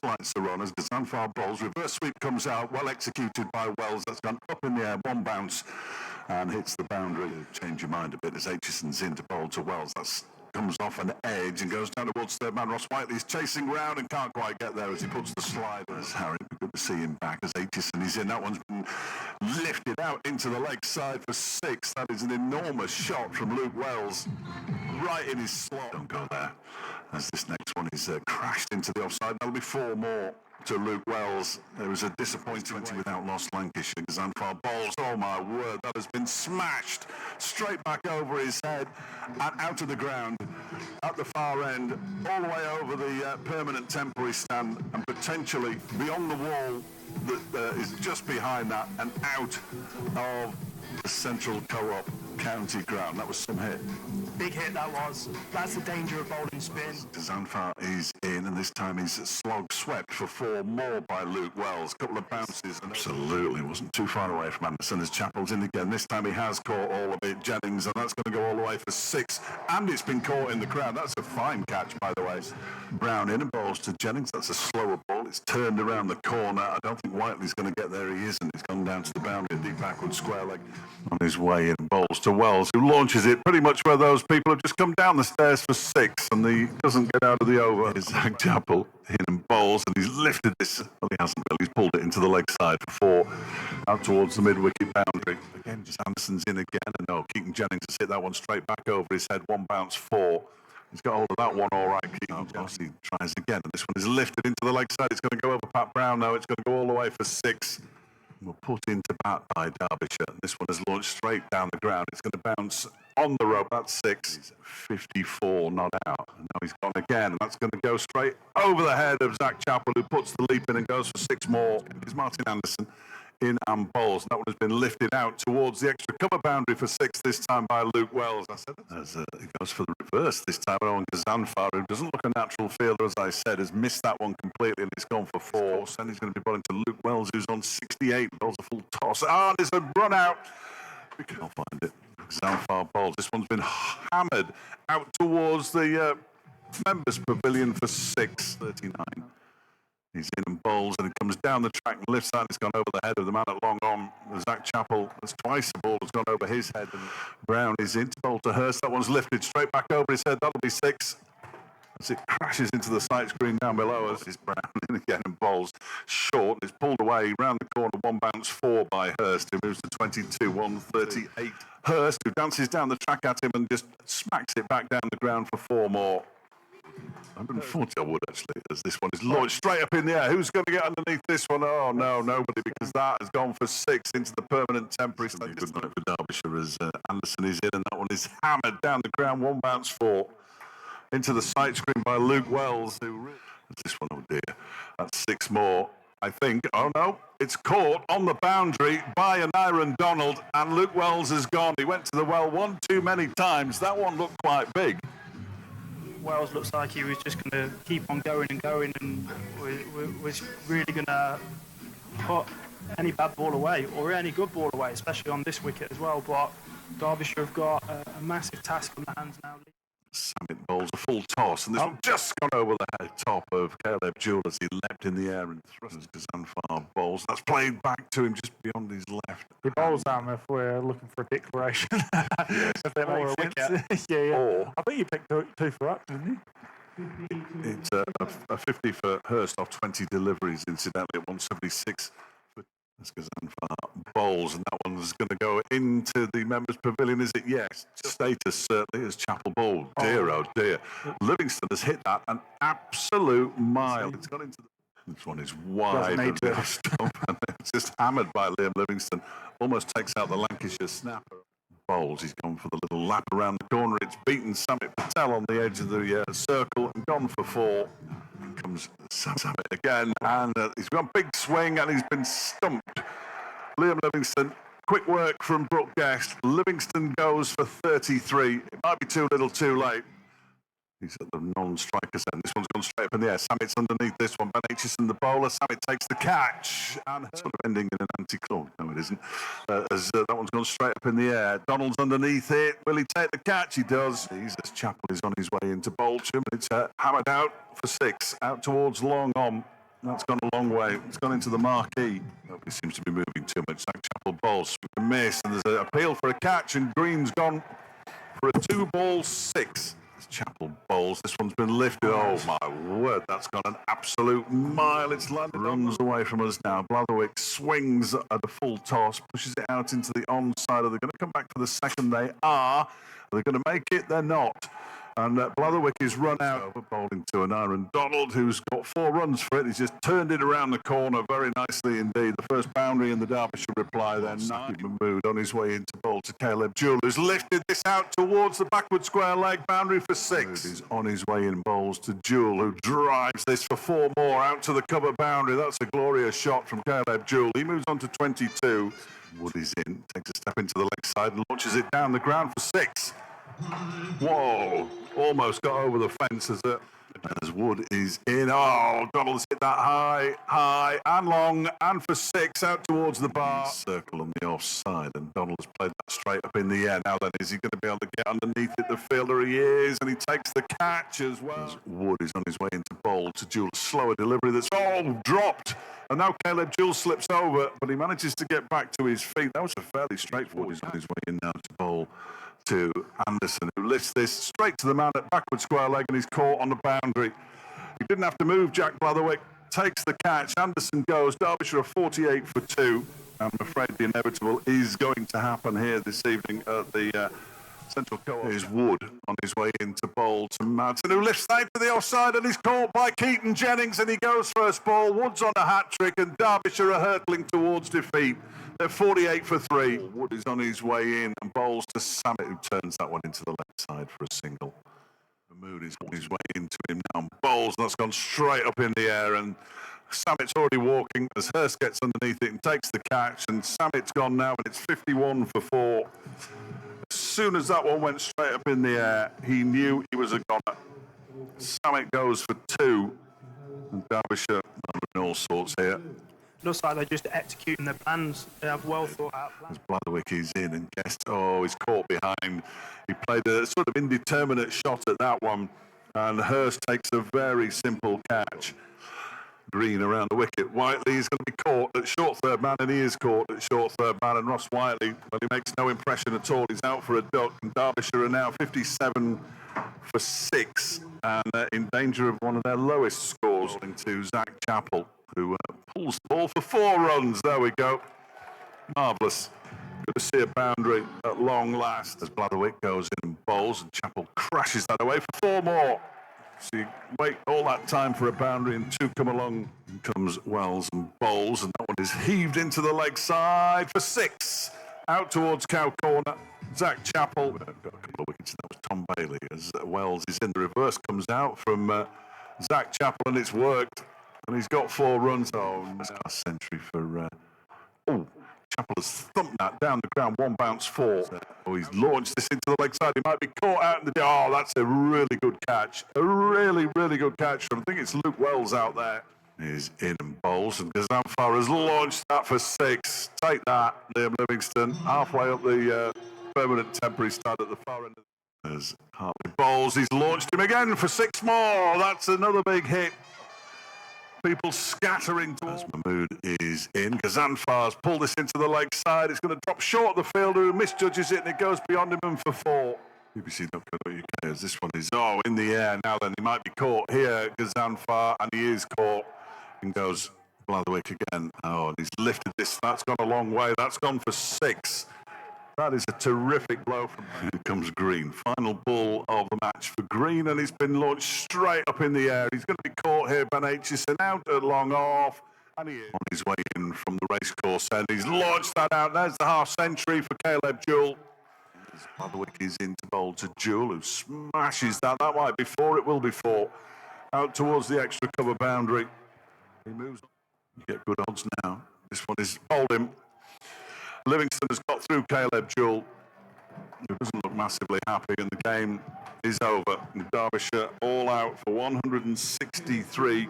Lights are on as Gazanfar bowls. Reverse sweep comes out, well executed by Wells. That's gone up in the air, one bounce, and hits the boundary. Change your mind a bit as Aitchison's in to bowl to Wells. That's comes off an edge and goes down towards third man. Ross Whiteley's chasing round and can't quite get there as he puts the slide. As Harry, good to see him back as Aitchison is in. That one's been lifted out into the leg side for 6. That is an enormous shot from Luke Wells, right in his slot. Don't go there, as this next one is crashed into the offside. That'll be 4 more to Luke Wells. There was a disappointing 20 without loss. Lancashire. Gazanfar bowls. Oh my word, that has been smashed straight back over his head and out of the ground at the far end, all the way over the permanent temporary stand and potentially beyond the wall that is just behind that and out of the Central Co-op County ground. That was some hit. Big hit that was. That's the danger of bowling spin. Gazanfar is in, and this time he's slog swept for 4 more by Luke Wells. Couple of bounces, and absolutely wasn't too far away from Anderson as Chappell's in again. This time he has caught all of it, Jennings, and that's going to go all the way for 6. And it's been caught in the crowd. That's a fine catch, by the way. Brown in and bowls to Jennings. That's a slower ball. It's turned around the corner. I don't think Whiteley's going to get there. He isn't. He's gone down to the boundary, deep backward square leg. On his way in, bowls to Wells, who launches it pretty much where those people have just come down the stairs for 6, and he doesn't get out of the over. Here's Zach Chappell in and bowls, and he's lifted this. Well, he hasn't really. He's pulled it into the leg side for 4, out towards the mid-wicket boundary. Again, just Anderson's in again, and no, Keaton Jennings has hit that one straight back over his head. 1 bounce, 4. He's got hold of that one all right. Keaton Jennings, he tries again, and this one is lifted into the leg side. It's going to go over Pat Brown now. It's going to go all the way for 6. We'll put into bat by Derbyshire. This one is launched straight down the ground. It's going to bounce on the rope. That's 6. He's 54 not out. And now he's gone again. And that's going to go straight over the head of Zach Chappell, who puts the leap in and goes for 6 more. It's Martin Anderson in and bowls. That one has been lifted out towards the extra cover boundary for 6 this time by Luke Wells. I said as he goes for the reverse this time on Gazanfar, who doesn't look a natural fielder, as I said, has missed that one completely and it's gone for 4. And he's going to be bowling to Luke Wells, who's on 68. Bowls a full toss. And there's a run out. We can't find it. Gazanfar bowls. This one's been hammered out towards the members' pavilion for 6. 39. He's in and bowls, and it comes down the track and lifts that. It's gone over the head of the man at long on. Zach Chappell, that's twice the ball has gone over his head. And Brown is in to bowl to Hurst. That one's lifted straight back over his head. That'll be 6. As it crashes into the sight screen down below us, is Brown in again and bowls short. It's pulled away round the corner. 1 bounce, 4 by Hurst, who moves to 22, 138. Hurst, who dances down the track at him and just smacks it back down the ground for 4 more. 140 I would actually, as this one is launched straight up in the air. Who's going to get underneath this one? Oh no, nobody, because that has gone for 6 into the permanent temporary. Good night for Derbyshire as Anderson is in, and that one is hammered down the ground. 1 bounce, 4 into the sight screen by Luke Wells. This one, oh dear, that's 6 more. I think. Oh no, it's caught on the boundary by an Aaron Donald, and Luke Wells has gone. He went to the well 1 too many times. That one looked quite big. Wells looks like he was just going to keep on going and going, and was really going to put any bad ball away or any good ball away, especially on this wicket as well. But Derbyshire have got a massive task on their hands now. Sammit bowls a full toss, and this one just gone over the head top of Caleb Jewell as he leapt in the air and thrusts Gazanfar bowls. That's played back to him just beyond his left. He bowls them if we're looking for a declaration. Yes. If it Or a makes sense. Yeah. Or, I think you picked 2 for up, didn't you? it's a 50 for Hurst off 20 deliveries, incidentally, at 176. That's Gazanfar bowls, and that one's going to go into the members' pavilion, is it? Yes. Status, certainly, as Chappell bowled. Dear, oh dear. Livingston has hit that an absolute mile. It's gone into the... This one is wide. And it's just hammered by Liam Livingston. Almost takes out the Lancashire snapper. Bowls. He's gone for the little lap around the corner. It's beaten Samit Patel on the edge of the circle and gone for 4. Comes Samit again, and he's got a big swing and he's been stumped. Liam Livingston, quick work from Brooke Guest. Livingston goes for 33. It might be too little too late. He's at the non-striker's end. This one's gone straight up in the air. Samit's underneath this one. Ben Aitchison, the bowler. Samit takes the catch. And sort of ending in an anti-claw. No, it isn't. As that one's gone straight up in the air. Donald's underneath it. Will he take the catch? He does. As Chappell is on his way into bowl to him. It's hammered out for 6. Out towards long on. That's gone a long way. It's gone into the marquee. Nobody seems to be moving too much. Zach Chapel bowls, a miss, and there's an appeal for a catch, and Green's gone for a 2-ball-6. Chapel bowls. This one's been lifted. Oh my word, that's gone an absolute mile. It's landed. Runs away from us now. Blatherwick swings at a full toss, pushes it out into the onside. Are they going to come back for the second? They are. Are they going to make it? They're not. And Blatherwick is run out over bowling to an Aaron Donald, who's got 4 runs for it. He's just turned it around the corner very nicely indeed. The first boundary in the Derbyshire reply then. Mahmood on his way into bowl to Caleb Jewell, who's lifted this out towards the backward square leg boundary for 6. He's on his way in bowls to Jewell, who drives this for 4 more out to the cover boundary. That's a glorious shot from Caleb Jewell. He moves on to 22. Wood is in, takes a step into the leg side and launches it down the ground for 6. Whoa, almost got over the fence as Wood is in. Oh, Donald's hit that high and long, and for 6 out towards the bar. Circle on the offside, and Donald's played that straight up in the air. Now then, is he going to be able to get underneath it? The fielder he is, and he takes the catch as well. As Wood is on his way into bowl to Jewell. Slower delivery that's dropped. And now Caleb Jewell slips over, but he manages to get back to his feet. That was a fairly straightforward. He's on his way in now to bowl to Anderson, who lifts this straight to the man at backward square leg, and he's caught on the boundary. He didn't have to move. Jack Blatherwick takes the catch. Anderson goes. Derbyshire are 48 for 2. I'm afraid the inevitable is going to happen here this evening at the Central Co-op. Here's Wood on his way into bowl to Madsen, who lifts that to the offside, and he's caught by Keaton Jennings, and he goes first ball. Wood's on a hat-trick, and Derbyshire are hurtling towards defeat. They're 48 for 3. Wood is on his way in and bowls to Samet, who turns that one into the left side for a single. Mahmood is on his way into him now and bowls, and that's gone straight up in the air, and Samet's already walking as Hurst gets underneath it and takes the catch, and Samet's gone now, and it's 51 for 4. As soon as that one went straight up in the air, he knew he was a goner. Samet goes for 2, and Derbyshire are in all sorts here. Looks like they're just executing their plans. They have well thought out plans. As Blatherwick is in and guessed, he's caught behind. He played a sort of indeterminate shot at that one, and Hurst takes a very simple catch. Green around the wicket. Whiteley is going to be caught at short third man, and he is caught at short third man. And Ross Whiteley, well, he makes no impression at all. He's out for a duck, and Derbyshire are now 57 for 6, and in danger of one of their lowest scores, to Zach Chapel, who pulls the ball for 4 runs. There we go. Marvellous. Good to see a boundary at long last as Blatherwick goes in and bowls, and Chapel crashes that away for 4 more. So you wait all that time for a boundary, and 2 come along. In comes Wells and bowls, and that one is heaved into the leg side for 6. Out towards Cow Corner. Zach Chapel got a couple of wickets. That was Tom Bailey as Wells is in. The reverse comes out from Zach Chapel, and it's worked. And he's got 4 runs. Nice class century for... Chapel has thumped that down the ground. 1 bounce 4. He's launched this into the leg side. He might be caught out in the... that's a really good catch. A really, really good catch from... I think it's Luke Wells out there. He's in and bowls, and Gazanfar has launched that for 6. Take that, Liam Livingston. Halfway up the permanent temporary stand at the far end. As Hartley bowls, he's launched him again for 6 more. That's another big hit. People scattering towards. Mahmood is in. Gazanfar's pulled this into the leg side. It's going to drop short of the fielder, who misjudges it, and it goes beyond him and for 4. BBC.co.uk as this one is in the air. Now then, he might be caught here, Gazanfar, and he is caught. And goes Blatherwick again. And he's lifted this. That's gone a long way. That's gone for 6. That is a terrific blow from him. Here comes Green. Final ball of the match for Green, and he's been launched straight up in the air. He's going to be caught here, Ben Aitchison, out at long off, and he is on his way in from the racecourse end. He's launched that out. There's the half century for Caleb Jewell. Blatherwick is into bowl to Jewell, who smashes that. That might be 4. It will be 4. Out towards the extra cover boundary. He moves on. You get good odds now. This one is bowled him. Livingston has got through Caleb Jewell, who doesn't look massively happy, and the game is over. Derbyshire all out for 163.